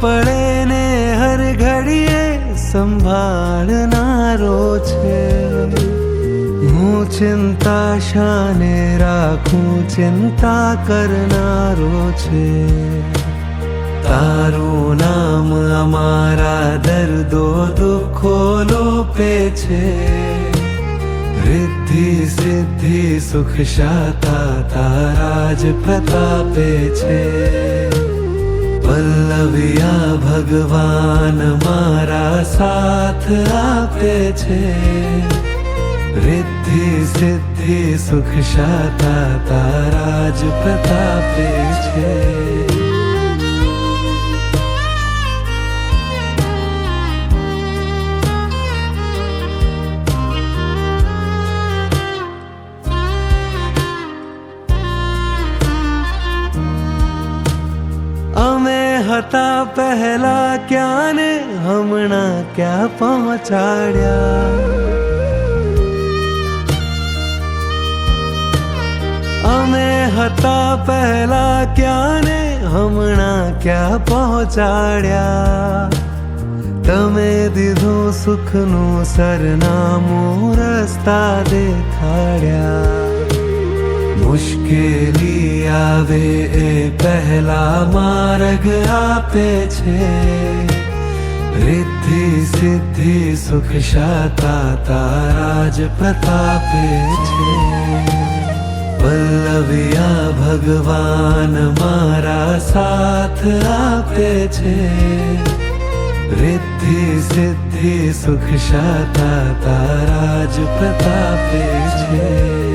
પડે ને હર ઘડીએ સંભાળનારો છે. હું ચિંતા શાને રાખું, ચિંતા કરનારો છે. તારું નામ અમારા દર્દો દુઃખો લોપે છે. રિદ્ધિ સિદ્ધિ સુખ શાતા તારા જ પ્રતાપે છે. પલ્લવિયા ભગવાન મારા સાથ આપે છે. રિદ્ધિ સિદ્ધિ સુખ શાતા તારા જ પ્રતાપે છે. અમે હતા પહેલા ક્યાં ને હમણાં ક્યાં પહોંચાડ્યા. અમે હતા પહેલા ક્યાં ને હમણાં ક્યાં પહોંચાડ્યા. તમે દીધું સુખનું સરનામું, રસ્તા દેખાડ્યા. મુશ્કેલી આવે એ પહેલા માર્ગ આપે છે. રિદ્ધિ સિદ્ધિ સુખ શાતા તારા જ પ્રતાપે છે. પલ્લવિયા ભગવાન મારા સાથ આપે છે. રિદ્ધિ સિદ્ધિ સુખ શાતા તારા જ પ્રતાપે છે.